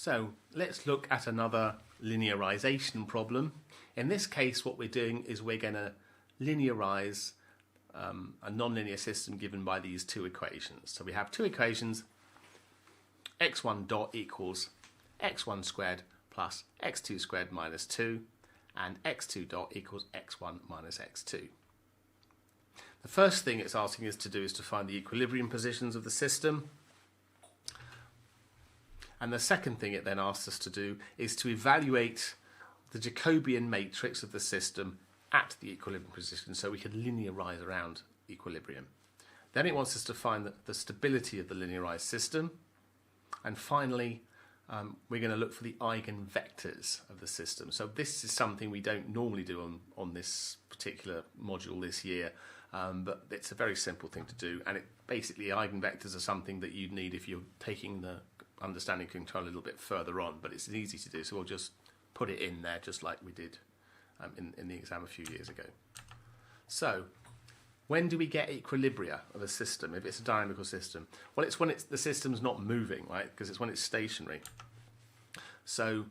So let's look at another linearization problem. In this case, what we're doing is we're going to linearize a nonlinear system given by these two equations. So we have two equations, x1 dot equals x1 squared plus x2 squared minus 2, and x2 dot equals x1 minus x2. The first thing it's asking us to do is to find the equilibrium positions of the system. And the second thing it then asks us to do is to evaluate the Jacobian matrix of the system at the equilibrium position so we can linearize around equilibrium. Then it wants us to find the stability of the linearized system. And finally, we're going to look for the eigenvectors of the system. So this is something we don't normally do on this particular module this year, but it's a very simple thing to do. And basically, eigenvectors are something that you'd need if you're taking the understanding control a little bit further on, but it's easy to do, so we'll just put it in there just like we did in the exam a few years ago. So when do we get equilibria of a system if it's a dynamical system? Well, it's when the system's not moving, right? Because it's when it's stationary. So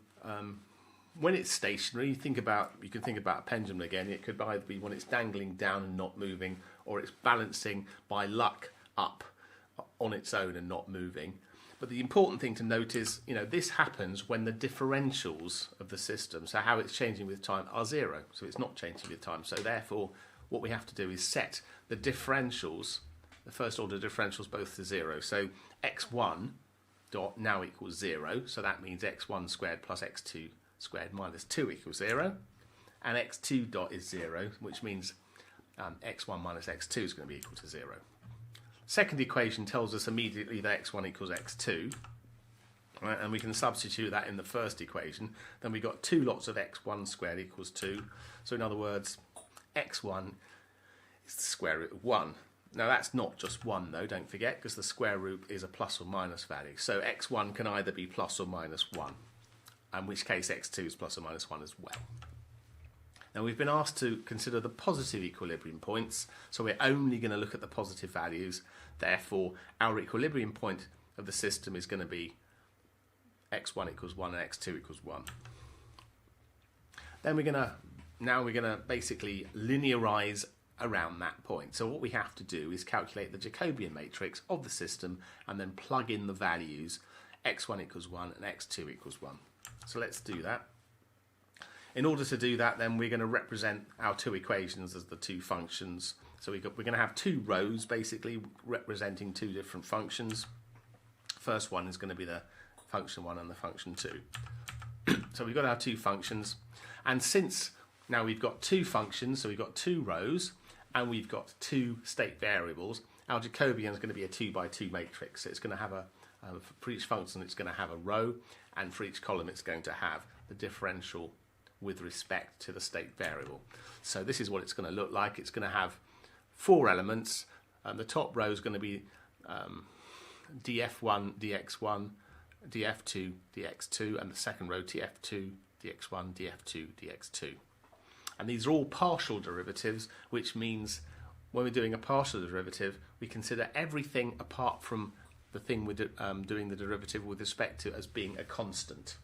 when it's stationary, you can think about a pendulum again. It could either be when it's dangling down and not moving, or it's balancing by luck up on its own and not moving. But the important thing to note is, this happens when the differentials of the system, so how it's changing with time, are zero. So it's not changing with time. So therefore, what we have to do is set the differentials, the first order differentials, both to zero. So x1 dot now equals 0. So that means x1 squared plus x2 squared minus 2 equals 0. And x2 dot is 0, which means x1 minus x2 is going to be equal to 0. Second equation tells us immediately that x1 equals x2, right? And we can substitute that in the first equation. Then we've got two lots of x1 squared equals 2. So in other words, x1 is the square root of 1. Now that's not just 1 though, don't forget, because the square root is a plus or minus value. So x1 can either be plus or minus 1, in which case x2 is plus or minus 1 as well. Now we've been asked to consider the positive equilibrium points, so we're only going to look at the positive values. Therefore, our equilibrium point of the system is going to be x1 equals 1 and x2 equals 1. Then we're going to basically linearize around that point. So what we have to do is calculate the Jacobian matrix of the system and then plug in the values x1 equals 1 and x2 equals 1. So let's do that. In order to do that, then we're going to represent our two equations as the two functions. So we're going to have two rows basically representing two different functions. First one is going to be the function 1 and the function 2. So we've got our two functions, and since now we've got two functions, so we've got two rows and we've got two state variables, our Jacobian is going to be a 2 by 2 matrix. So it's going to have for each function it's going to have a row, and for each column it's going to have the differential with respect to the state variable. So this is what it's going to look like. It's going to have 4 elements. The top row is going to be df1, dx1, df2, dx2, and the second row df2, dx1, df2, dx2. And these are all partial derivatives, which means when we're doing a partial derivative, we consider everything apart from the thing we're doing the derivative with respect to as being a constant.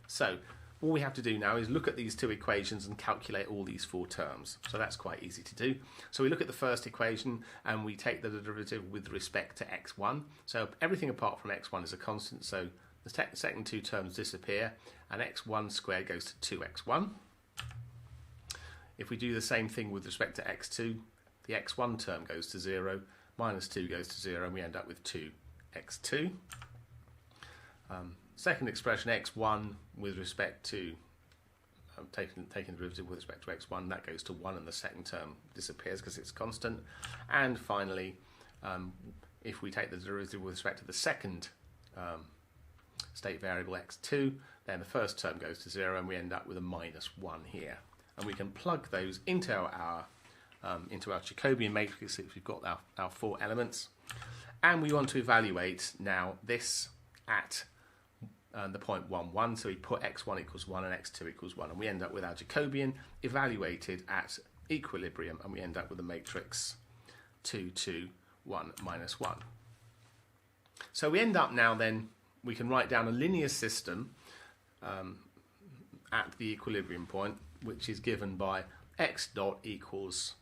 So all we have to do now is look at these two equations and calculate all these 4 terms. So that's quite easy to do. So we look at the first equation and we take the derivative with respect to x1. So everything apart from x1 is a constant, so the second 2 terms disappear and x1 squared goes to 2x1. If we do the same thing with respect to x2, the x1 term goes to 0, minus 2 goes to 0, and we end up with 2x2. Second expression, x1 with respect to, taking the derivative with respect to x1, that goes to 1 and the second term disappears because it's constant. And finally, if we take the derivative with respect to the second state variable x2, then the first term goes to 0 and we end up with a minus 1 here. And we can plug those into our Jacobian matrix if we've got our 4 elements. And we want to evaluate now this at the point 1, 1, so we put x1 equals 1 and x2 equals 1, and we end up with our Jacobian evaluated at equilibrium, and we end up with a matrix 2, 2, 1, minus 1. So we end up now then we can write down a linear system at the equilibrium point, which is given by x dot equals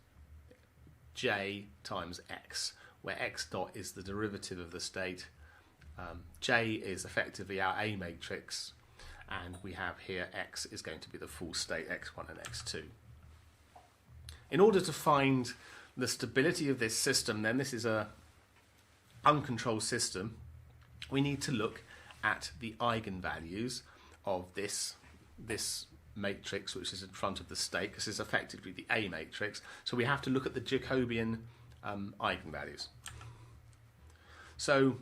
j times x, where x dot is the derivative of the state, j is effectively our A matrix, and we have here x is going to be the full state, x1 and x2. In order to find the stability of this system, then, this is a uncontrolled system, we need to look at the eigenvalues of this matrix, which is in front of the state, because it's effectively the A matrix. So we have to look at the Jacobian eigenvalues. So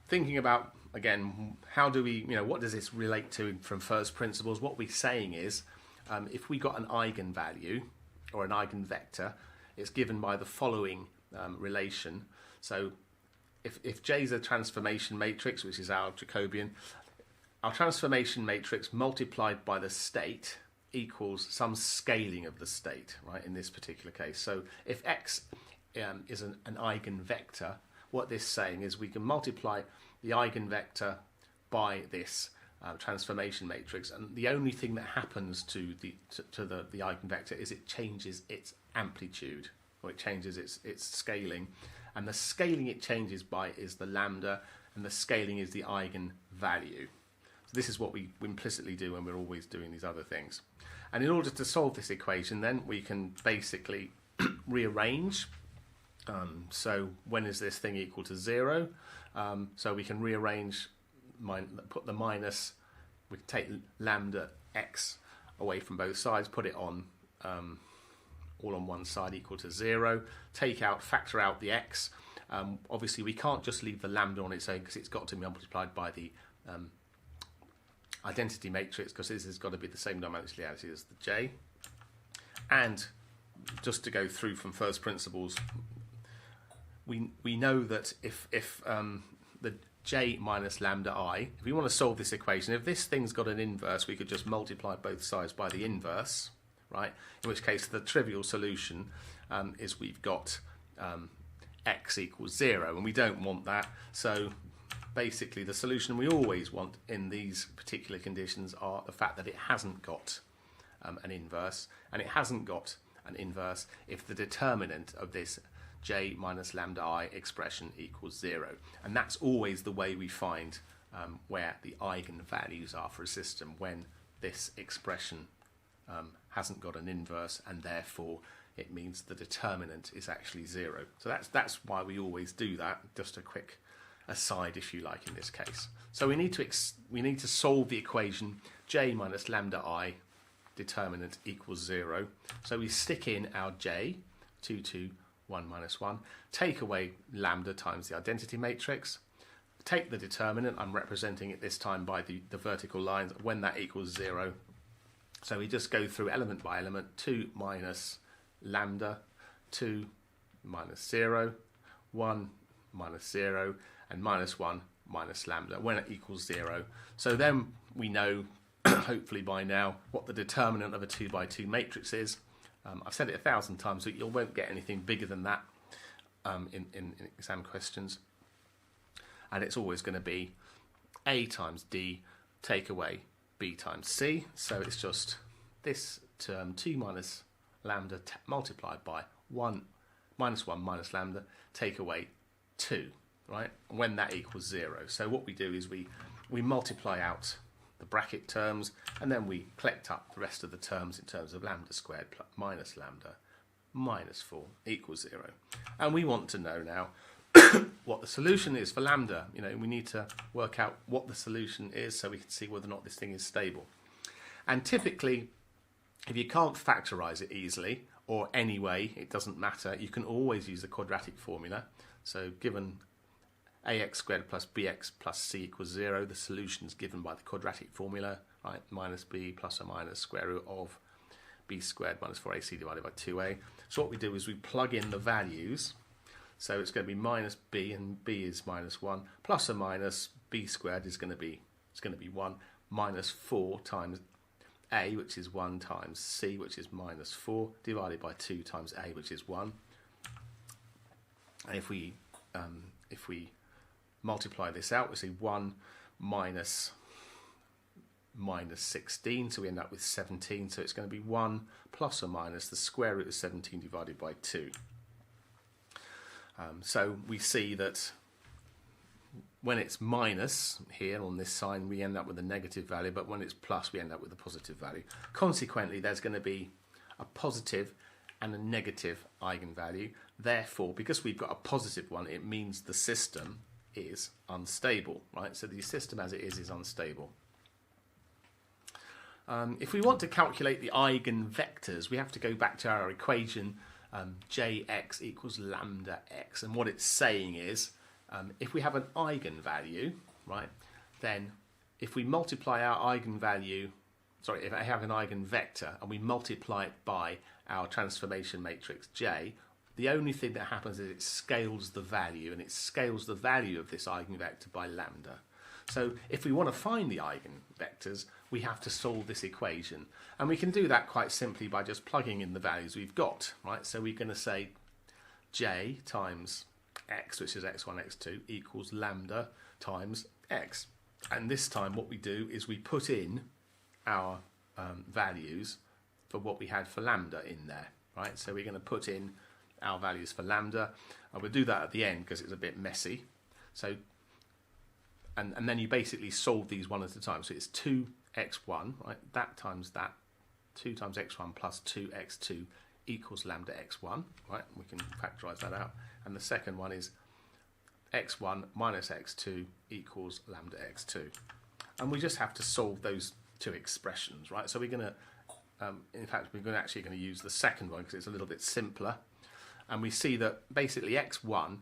thinking about, again, how do we, what does this relate to from first principles? What we're saying is, if we got an eigenvalue or an eigenvector, it's given by the following relation. So if J is a transformation matrix, which is our Jacobian, our transformation matrix multiplied by the state equals some scaling of the state, right, in this particular case. So if x is an eigenvector, what this is saying is we can multiply the eigenvector by this transformation matrix, and the only thing that happens to the eigenvector is it changes its amplitude, or it changes its scaling, and the scaling it changes by is the lambda, and the scaling is the eigenvalue. So this is what we implicitly do when we're always doing these other things. And in order to solve this equation, then we can basically rearrange. So when is this thing equal to 0? So we can rearrange, put the minus, we can take lambda x away from both sides, put it on all on one side equal to 0, factor out the x. Obviously we can't just leave the lambda on its own, because it's got to be multiplied by the identity matrix, because this has got to be the same dimensionality as the j. And just to go through from first principles, we know that if the j minus lambda I, if we want to solve this equation, if this thing's got an inverse, we could just multiply both sides by the inverse, right? In which case the trivial solution is we've got x equals 0, and we don't want that. So basically the solution we always want in these particular conditions are the fact that it hasn't got an inverse, and it hasn't got an inverse if the determinant of this j minus lambda I expression equals 0. And that's always the way we find where the eigenvalues are for a system, when this expression hasn't got an inverse, and therefore it means the determinant is actually 0. So that's why we always do that. Just a quick aside, if you like, in this case. So we need to solve the equation j minus lambda I determinant equals 0. So we stick in our j, 2, 2, 1 minus 1, take away lambda times the identity matrix, take the determinant, I'm representing it this time by the vertical lines, when that equals 0. So we just go through element by element, 2 minus lambda, 2 minus 0, 1 minus 0, and minus 1 minus lambda, when it equals 0. So then we know, hopefully by now, what the determinant of a 2 by 2 matrix is. I've said it 1,000 times, so you won't get anything bigger than that in exam questions. And it's always going to be A times D, take away B times C. So it's just this term, 2 minus lambda multiplied by 1 minus lambda, take away 2, right? When that equals 0. So what we do is we multiply out the bracket terms, and then we collect up the rest of the terms in terms of lambda squared plus minus lambda minus 4 equals 0. And we want to know now what the solution is for lambda. We need to work out what the solution is so we can see whether or not this thing is stable. And typically, if you can't factorize it easily, or anyway, it doesn't matter, you can always use the quadratic formula. So given ax squared plus bx plus c equals 0, the solution is given by the quadratic formula, right? Minus b plus or minus square root of b squared minus 4ac divided by 2a. So what we do is we plug in the values. So it's going to be minus b, and b is minus 1, plus or minus b squared is going to be 1, minus 4 times a, which is 1, times c, which is minus 4, divided by 2 times a, which is 1. And if we multiply this out, we see 1 minus 16, so we end up with 17. So it's going to be 1 plus or minus the square root of 17 divided by 2. So we see that when it's minus here on this sign, we end up with a negative value, but when it's plus, we end up with a positive value. Consequently, there's going to be a positive and a negative eigenvalue. Therefore, because we've got a positive one, it means the system is unstable, right? So the system as it is unstable. If we want to calculate the eigenvectors, we have to go back to our equation jx equals lambda x, and what it's saying is if we have an eigenvalue, right, then if we multiply our eigenvalue, sorry, if I have an eigenvector and we multiply it by our transformation matrix J, the only thing that happens is it scales the value, and it scales the value of this eigenvector by lambda. So if we want to find the eigenvectors, we have to solve this equation. And we can do that quite simply by just plugging in the values we've got, right? So we're going to say J times x, which is x1, x2, equals lambda times x. And this time what we do is we put in our values for what we had for lambda in there, right? So we're going to put in our values for lambda, and we'll do that at the end because it's a bit messy. So and then you basically solve these one at a time. So it's 2x1, right? That times that, 2 times x1 plus 2x2 equals lambda x1, right? We can factorize that out. And the second one is x1 minus x2 equals lambda x2. And we just have to solve those two expressions, right? So we're going to, in fact, we're actually going to use the second one because it's a little bit simpler. And we see that basically x1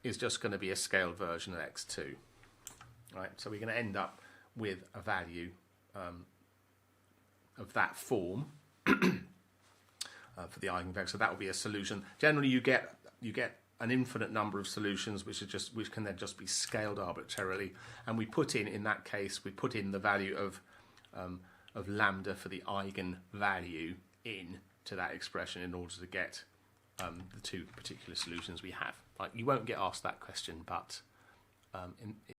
is just going to be a scaled version of x2, right? So we're going to end up with a value of that form for the eigenvector. So that will be a solution. Generally, you get an infinite number of solutions which can then just be scaled arbitrarily. And we put in that case, we put in the value of lambda for the eigenvalue into that expression in order to get the two particular solutions we have. Like, you won't get asked that question, but